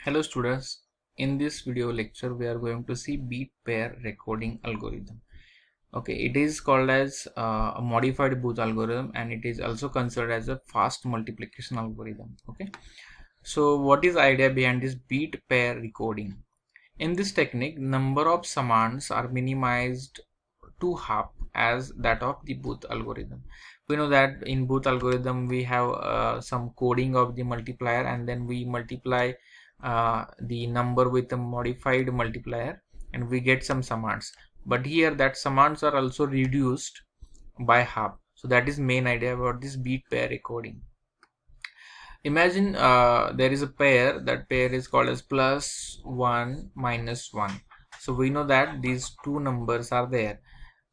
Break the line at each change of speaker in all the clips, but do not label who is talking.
Hello students, in this video lecture we are going to see bit pair recoding algorithm. Okay, it is called as a modified Booth algorithm, and it is also considered as a fast multiplication algorithm. Okay, so what is the idea behind this bit pair recoding? In this technique, number of summands are minimized to half as that of the Booth algorithm. We know that in Booth algorithm we have some coding of the multiplier, and then we multiply the number with a modified multiplier and we get some summands. But here that summands are also reduced by half. So that is main idea about this bit pair recoding. Imagine there is a pair. That pair is called as plus 1 minus 1. So we know that these two numbers are there.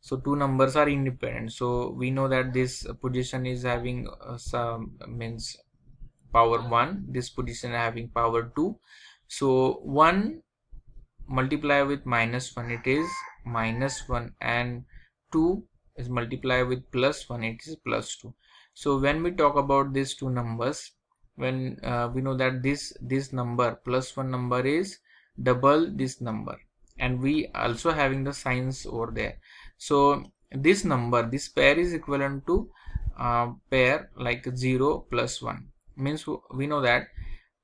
So two numbers are independent. So we know that this position is having some means power 1, this position having power 2. So 1 multiply with minus 1, it is minus 1, and 2 is multiply with plus 1, it is plus 2. So when we talk about these two numbers, when we know that this number plus 1 number is double this number, and we also having the signs over there. So this number, this pair is equivalent to pair like 0 plus 1. Means we know that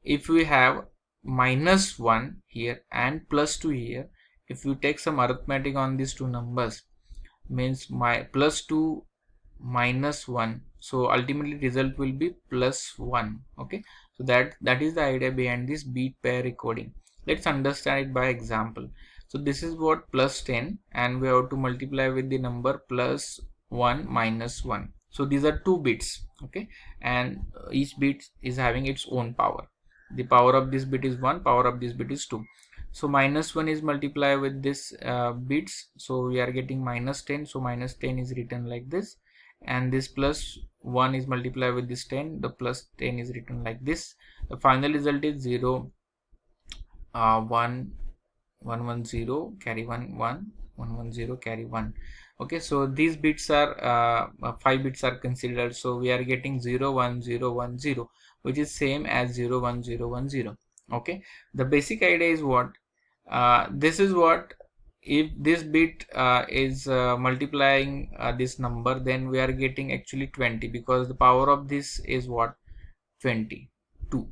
if we have minus 1 here and plus 2 here, if you take some arithmetic on these two numbers, means my plus 2 minus 1, so ultimately result will be plus 1. Okay, so that is the idea behind this bit pair recoding. Let's understand it by example. So this is what plus 10, and we have to multiply with the number plus 1 minus 1. So these are two bits. Okay, and each bit is having its own power. The power of this bit is 1, power of this bit is 2. So minus 1 is multiplied with this bits, so we are getting minus 10. So minus 10 is written like this, and this plus 1 is multiplied with this 10, the plus 10 is written like this. The final result is 0 1 1 1 0 carry 1 1 1 1 0 carry 1. Okay, so these bits are 5 bits are considered, so we are getting 0 1 0 1 0, which is same as 0 1 0 1 0. Okay, the basic idea is what this is what, if this bit is multiplying this number, then we are getting actually 20, because the power of this is what, 22.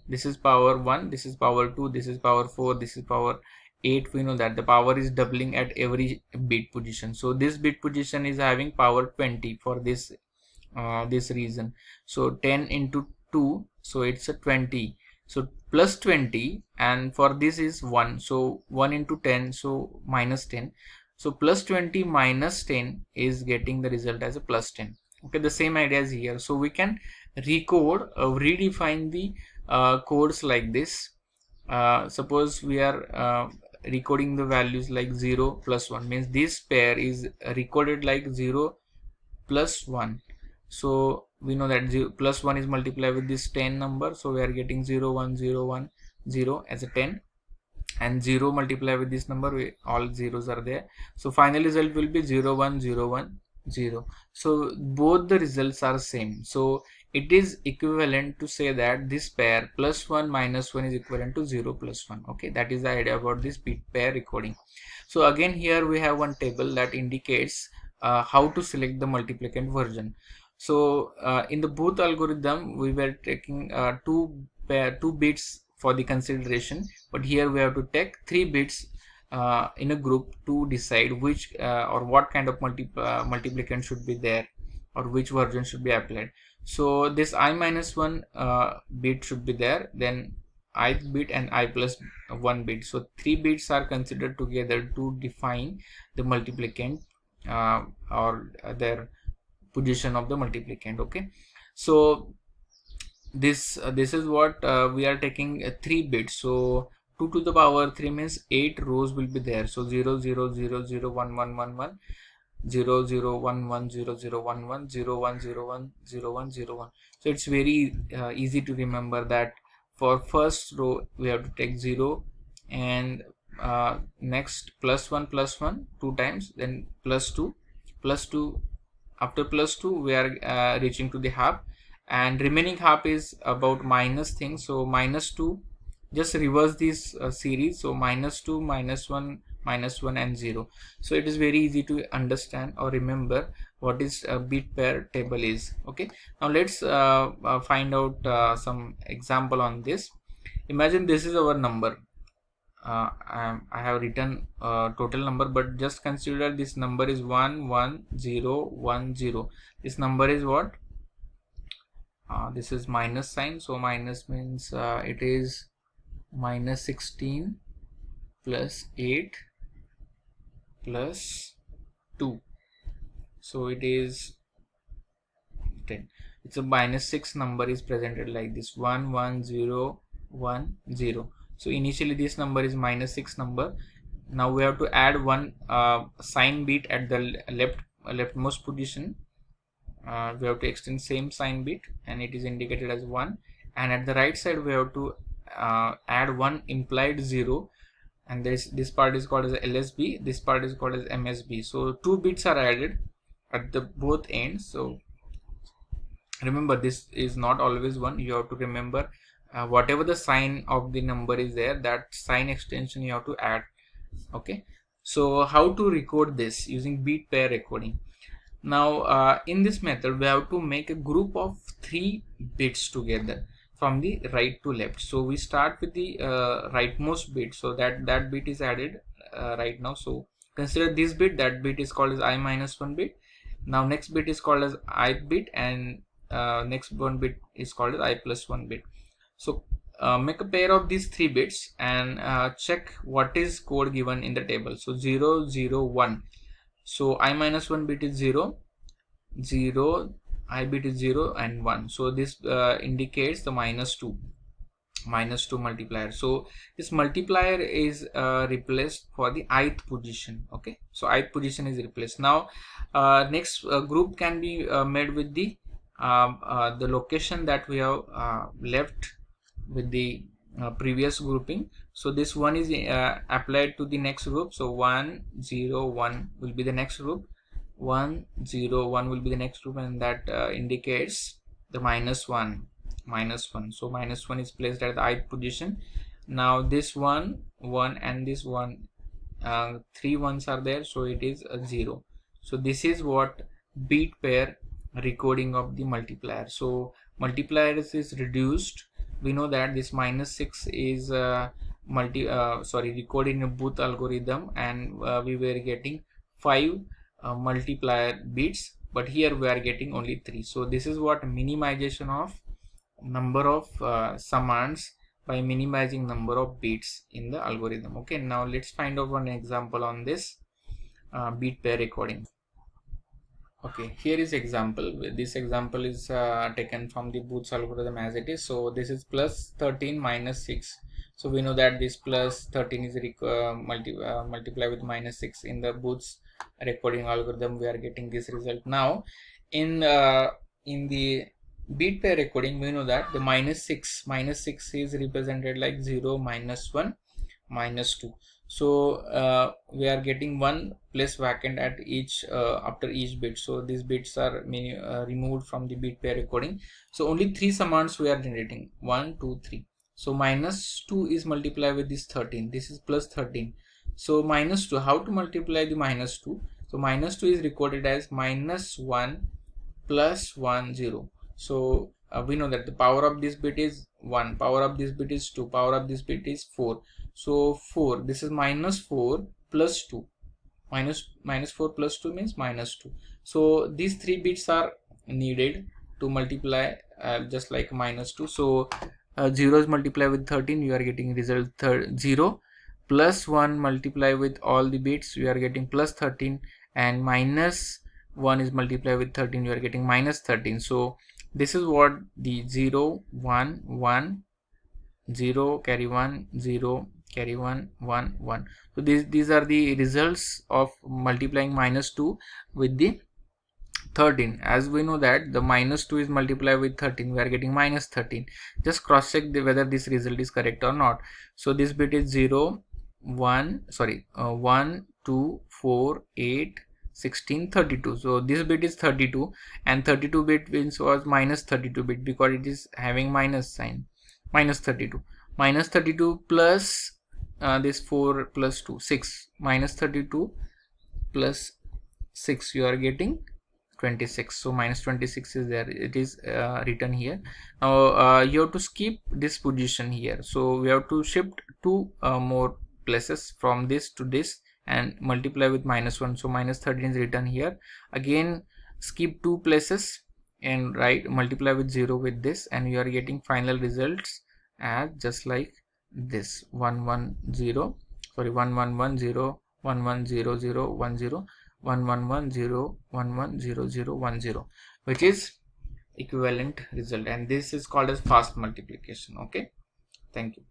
This is power 1, this is power 2, this is power 4, this is power 8. We know that the power is doubling at every bit position. So this bit position is having power 20 for this this reason. So 10 into 2, so it's a 20. So plus 20, and for this is 1, so 1 into 10, so minus 10. So plus 20 minus 10 is getting the result as a plus 10. Okay, the same idea is here. So we can recode, redefine the codes like this. Suppose we are recording the values like 0 plus 1, means this pair is recorded like 0 plus 1. So we know that 0 plus 1 is multiplied with this 10 number, so we are getting 0 1 0 1 0 as a 10, and 0 multiplied with this number, all zeros are there. So final result will be 0 1 0 1 0. So both the results are same. So it is equivalent to say that this pair plus 1 minus 1 is equivalent to 0 plus 1. Okay, that is the idea about this bit pair recording. So again, here we have one table that indicates how to select the multiplicand version. So in the Booth algorithm, we were taking two bits for the consideration, but here we have to take 3 bits in a group to decide which or what kind of multiplicand should be there, or which version should be applied. So this I minus 1 bit should be there, then ith bit and I plus 1 bit. So 3 bits are considered together to define the multiplicand or their position of the multiplicand. Okay, so this is what we are taking 3 bits. So 2 to the power 3 means 8 rows will be there. So 0 0 0 0 1 1 1 1 0 0 1 1 0 0 1 1 0 1 0 1 0 1 0 1. So it's very easy to remember that for first row we have to take 0, and next plus 1 2 times, then plus 2 plus 2. After plus 2 we are reaching to the half, and remaining half is about minus thing. So minus 2 just reverse this series. So -2, -1, -1 and 0. So it is very easy to understand or remember what is a bit pair table is. Okay, now let's find out some example on this. Imagine this is our number. I have written total number, but just consider this number is 1 1 0 1 0. This number is what? This is minus sign, so minus means it is -16 plus 8 plus 2, so it is 10. It's a -6 number is presented like this, 1 1 0 1 0. So initially this number is -6 number. Now we have to add one sign bit at the leftmost position. We have to extend same sign bit and it is indicated as 1, and at the right side we have to add one implied 0, and this part is called as LSB, this part is called as MSB. So 2 bits are added at the both ends. So remember, this is not always 1. You have to remember whatever the sign of the number is there, that sign extension you have to add. Okay, so how to record this using bit pair recording? Now in this method we have to make a group of 3 bits together from the right to left. So we start with the rightmost bit, so that bit is added right now. So consider this bit, that bit is called as I-1 bit. Now next bit is called as I bit, and next one bit is called as I+1 bit. So make a pair of these 3 bits and check what is code given in the table. So 0 0 1. So I-1 bit is 0 0, I bit is 0 and 1. So this indicates the -2 multiplier. So this multiplier is replaced for the ith position. Okay, so ith position is replaced. Now next group can be made with the location that we have left with the previous grouping. So this one is applied to the next group. So 1 0 1 will be the next group, 1 0 1 will be the next group, and that indicates the -1. So -1 is placed at the ith position. Now this 1 1 and this 1, 3 ones are there, so it is a 0. So this is what bit pair recording of the multiplier. So multiplier is reduced. We know that this -6 is recorded in a Booth algorithm, and we were getting 5 multiplier bits, but here we are getting only 3. So this is what minimization of number of summands by minimizing number of bits in the algorithm. Okay, now let's find out one example on this bit pair recording. Okay, here is example. This example is taken from the Booth's algorithm as it is. So this is +13 -6. So we know that this +13 is multiply with -6 in the Booth's recording algorithm. We are getting this result. Now in the bit pair recording, we know that the -6 is represented like 0 -1 -2. So we are getting 1 place vacant at each after each bit. So these bits are removed from the bit pair recording. So only 3 summands we are generating, 1 2 3. So -2 is multiplied with this 13. This is +13. So -2, how to multiply the -2? So -2 is recorded as -1 plus 1 0. So we know that the power of this bit is 1, power of this bit is 2, power of this bit is 4. So 4, this is -4 plus 2. -4 plus 2 means -2. So these 3 bits are needed to multiply just like -2. So 0 is multiplied with 13, you are getting result 0, plus 1 multiply with all the bits, you are getting +13, and -1 is multiplied with 13, you are getting -13. So this is what the 0 1 1 0 carry 1 0 carry 1 1 1. So these are the results of multiplying -2 with the 13. As we know that the -2 is multiplied with 13, we are getting -13. Just cross check whether this result is correct or not. So this bit is 0 1 2 4 8 16 32. So this bit is 32, and 32 bit means was -32 bit because it is having minus sign, -32. minus 32 plus this 4 plus 2, 6, minus 32 plus 6, you are getting 26. So minus 26 is there, it is written here. Now you have to skip this position here, so we have to shift 2 more places from this to this and multiply with minus 1. So minus 13 is written here. Again skip 2 places and multiply with 0 with this, and you are getting final results as just like this: 110, sorry, 1110, 110010, 1110110010, which is equivalent result, and this is called as fast multiplication. Okay, thank you.